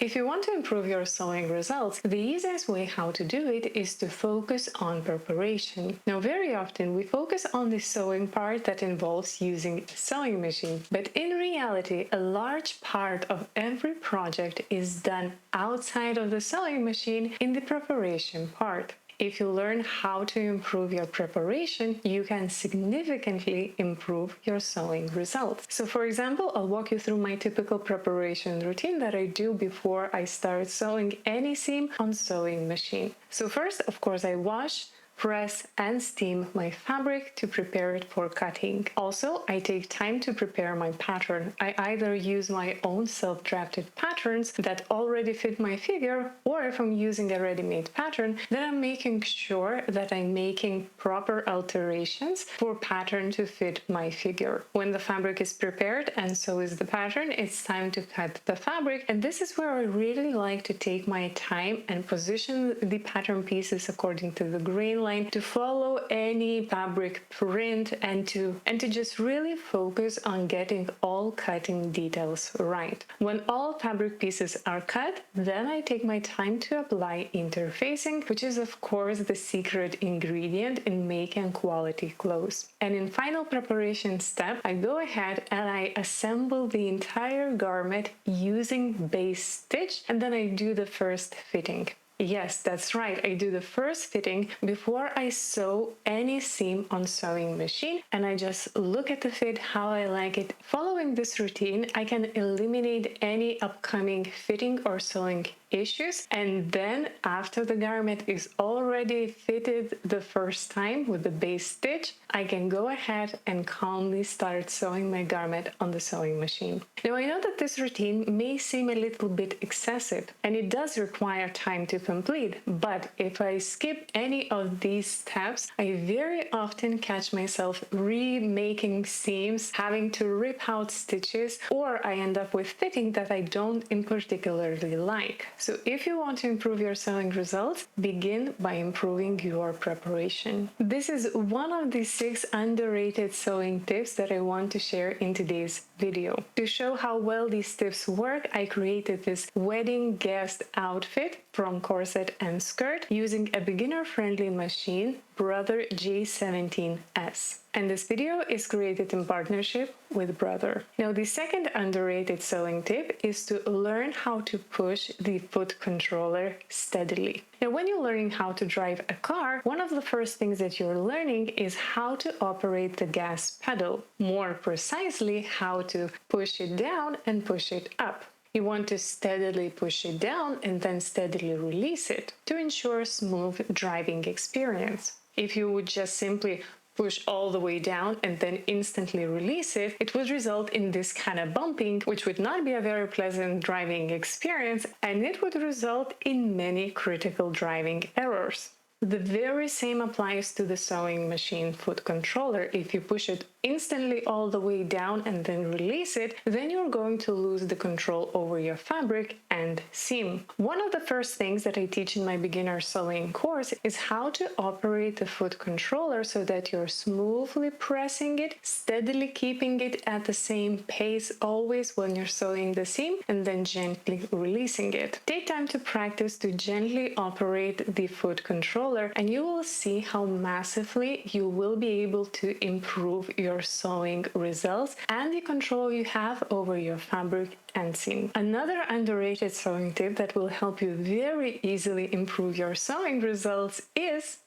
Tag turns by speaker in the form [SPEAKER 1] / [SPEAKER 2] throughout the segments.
[SPEAKER 1] If you want to improve your sewing results, the easiest way how to do it is to focus on preparation. Now, very often we focus on the sewing part that involves using a sewing machine, but in reality, a large part of every project is done outside of the sewing machine in the preparation part. If you learn how to improve your preparation, you can significantly improve your sewing results. So for example, I'll walk you through my typical preparation routine that I do before I start sewing any seam on sewing machine. So first, of course, I wash, press and steam my fabric to prepare it for cutting. Also, I take time to prepare my pattern. I either use my own self-drafted patterns that already fit my figure, or if I'm using a ready-made pattern, then I'm making sure that I'm making proper alterations for pattern to fit my figure. When the fabric is prepared and so is the pattern, it's time to cut the fabric, and this is where I really like to take my time and position the pattern pieces according to the grain line, to follow any fabric print and to just really focus on getting all cutting details right. When all fabric pieces are cut, then I take my time to apply interfacing, which is of course the secret ingredient in making quality clothes. And in final preparation step, I go ahead and I assemble the entire garment using base stitch, and then I do the first fitting. Yes, that's right. I do the first fitting before I sew any seam on sewing machine, and I just look at the fit how I like it. Following this routine, I can eliminate any upcoming fitting or sewing issues, and then after the garment is already fitted the first time with the base stitch, I can go ahead and calmly start sewing my garment on the sewing machine. Now, I know that this routine may seem a little bit excessive, and it does require time to complete, but if I skip any of these steps, I very often catch myself remaking seams, having to rip out stitches, or I end up with fitting that I don't in particularly like. So if you want to improve your sewing results, begin by improving your preparation. This is one of the 6 underrated sewing tips that I want to share in today's video. To show how well these tips work, I created this wedding guest outfit from corset and skirt using a beginner-friendly machine, Brother J17s. And this video is created in partnership with Brother. Now, the second underrated sewing tip is to learn how to push the foot controller steadily. Now, when you're learning how to drive a car, one of the first things that you're learning is how to operate the gas pedal. More precisely, how to push it down and push it up. You want to steadily push it down and then steadily release it to ensure smooth driving experience. If you would just simply push all the way down and then instantly release it, it would result in this kind of bumping, which would not be a very pleasant driving experience, and it would result in many critical driving errors. The very same applies to the sewing machine foot controller. If you push it instantly all the way down and then release it, then you're going to lose the control over your fabric and seam. One of the first things that I teach in my beginner sewing course is how to operate the foot controller so that you're smoothly pressing it, steadily keeping it at the same pace always when you're sewing the seam, and then gently releasing it. Take time to practice to gently operate the foot controller, and you will see how massively you will be able to improve your sewing results and the control you have over your fabric and seam. Another underrated sewing tip that will help you very easily improve your sewing results is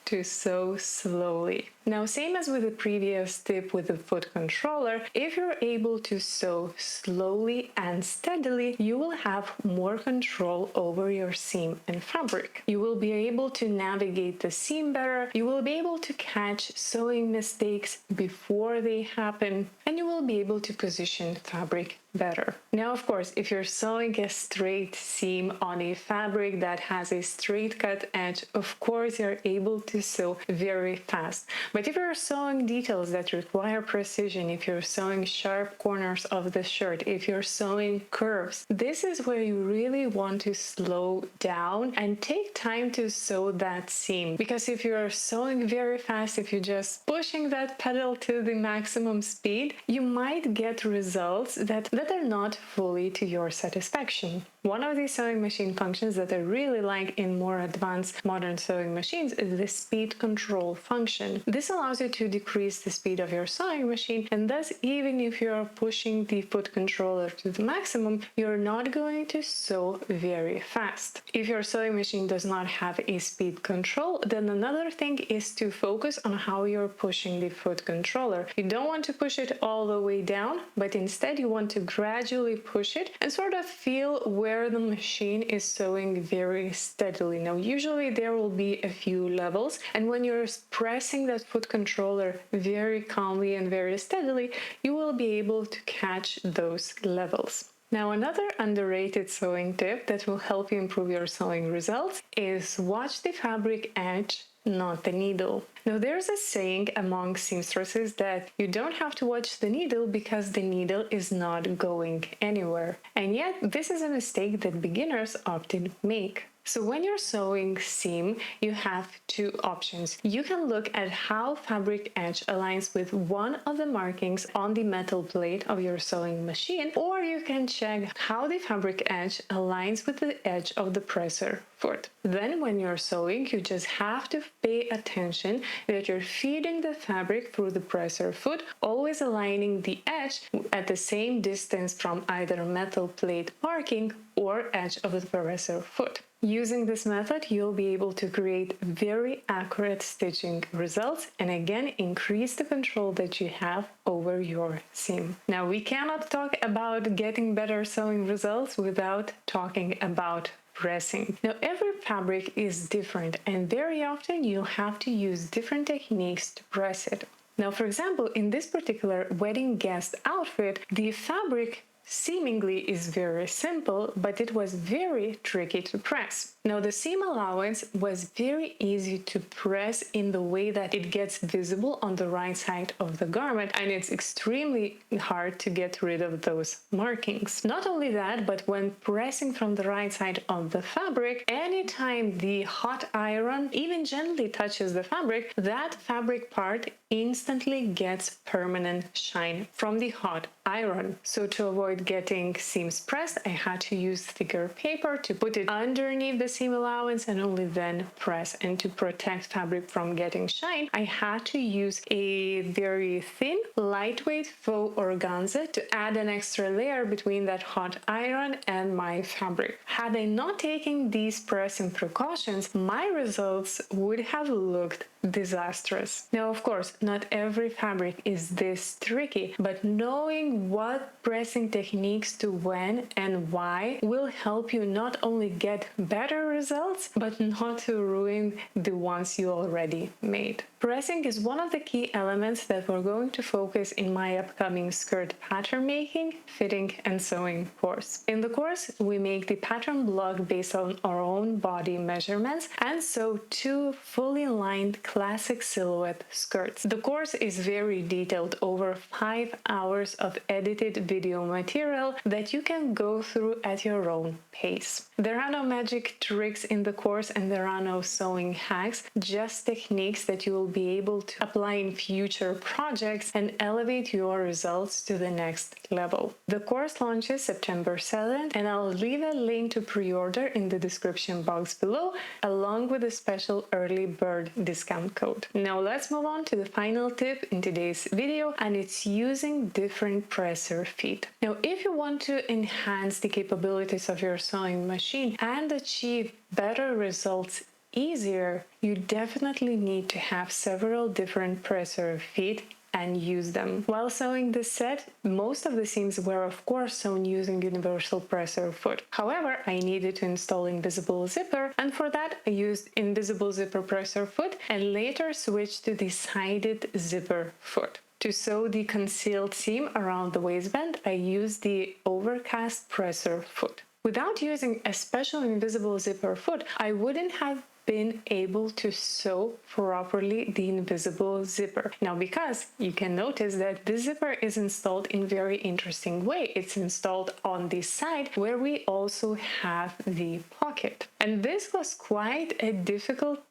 [SPEAKER 1] to sew slowly. Now, same as with the previous tip with the foot controller, if you're able to sew slowly and steadily, you will have more control over your seam and fabric. You will be able to navigate the seam better, you will be able to catch sewing mistakes before they happen, and you will be able to position fabric better. Now, of course, if you're sewing a straight seam on a fabric that has a straight cut edge, of course you're able to sew very fast. But if you're sewing details that require precision, if you're sewing sharp corners of the shirt, if you're sewing curves, this is where you really want to slow down and take time to sew that seam. Because if you're sewing very fast, if you're just pushing that pedal to the maximum speed, you might get results that are not fully to your satisfaction. One of these sewing machine functions that I really like in more advanced modern sewing machines is the speed control function. This allows you to decrease the speed of your sewing machine, and thus even if you're pushing the foot controller to the maximum, you're not going to sew very fast. If your sewing machine does not have a speed control, then another thing is to focus on how you're pushing the foot controller. You don't want to push it all the way down, but instead you want to gradually push it and sort of feel where the machine is sewing very steadily. Now, usually there will be a few levels, and when you're pressing that foot controller very calmly and very steadily, you will be able to catch those levels. Now, another underrated sewing tip that will help you improve your sewing results is watch the fabric edge, not the needle. Now, there's a saying among seamstresses that you don't have to watch the needle because the needle is not going anywhere. And yet, this is a mistake that beginners often make. So when you're sewing seam, you have two options. You can look at how fabric edge aligns with one of the markings on the metal plate of your sewing machine, or you can check how the fabric edge aligns with the edge of the presser foot. Then when you're sewing, you just have to pay attention that you're feeding the fabric through the presser foot, always aligning the edge at the same distance from either metal plate marking or edge of the presser foot. Using this method, you'll be able to create very accurate stitching results and again increase the control that you have over your seam. Now, we cannot talk about getting better sewing results without talking about pressing. Now, every fabric is different and very often you'll have to use different techniques to press it. Now, for example, in this particular wedding guest outfit, the fabric seemingly is very simple, but it was very tricky to press. Now, the seam allowance was very easy to press in the way that it gets visible on the right side of the garment, and it's extremely hard to get rid of those markings. Not only that, but when pressing from the right side of the fabric, anytime the hot iron even gently touches the fabric, that fabric part instantly gets permanent shine from the hot iron. So to avoid getting seams pressed, I had to use thicker paper to put it underneath the seam allowance and only then press. And to protect fabric from getting shine, I had to use a very thin, lightweight faux organza to add an extra layer between that hot iron and my fabric. Had I not taken these pressing precautions, my results would have looked disastrous. Now, of course, not every fabric is this tricky, but knowing what pressing techniques to when and why will help you not only get better results, but not to ruin the ones you already made. Pressing is one of the key elements that we're going to focus in my upcoming skirt pattern making, fitting, and sewing course. In the course, we make the pattern block based on our own body measurements and sew two fully lined classic silhouette skirts. The course is very detailed, over 5 hours of edited video material that you can go through at your own pace. There are no magic tricks in the course and there are no sewing hacks, just techniques that you will be able to apply in future projects and elevate your results to the next level. The course launches September 7th, and I'll leave a link to pre-order in the description box below, along with a special early bird discount code. Now let's move on to the final tip in today's video, and it's using different presser feet. Now, if you want to enhance the capabilities of your sewing machine and achieve better results easier, you definitely need to have several different presser feet and use them. While sewing this set, most of the seams were of course sewn using universal presser foot. However, I needed to install invisible zipper, and for that I used invisible zipper presser foot and later switched to the sided zipper foot. To sew the concealed seam around the waistband, I used the overcast presser foot. Without using a special invisible zipper foot, I wouldn't have been able to sew properly the invisible zipper. Now, because you can notice that the zipper is installed in very interesting way. It's installed on this side where we also have the pocket. And this was quite a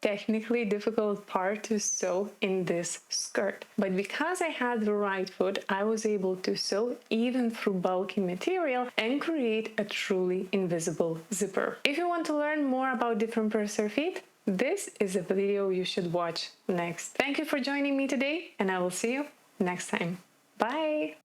[SPEAKER 1] technically difficult part to sew in this skirt. But because I had the right foot, I was able to sew even through bulky material and create a truly invisible zipper. If you want to learn more about different purser feet, this is a video you should watch next. Thank you for joining me today, and I will see you next time. Bye!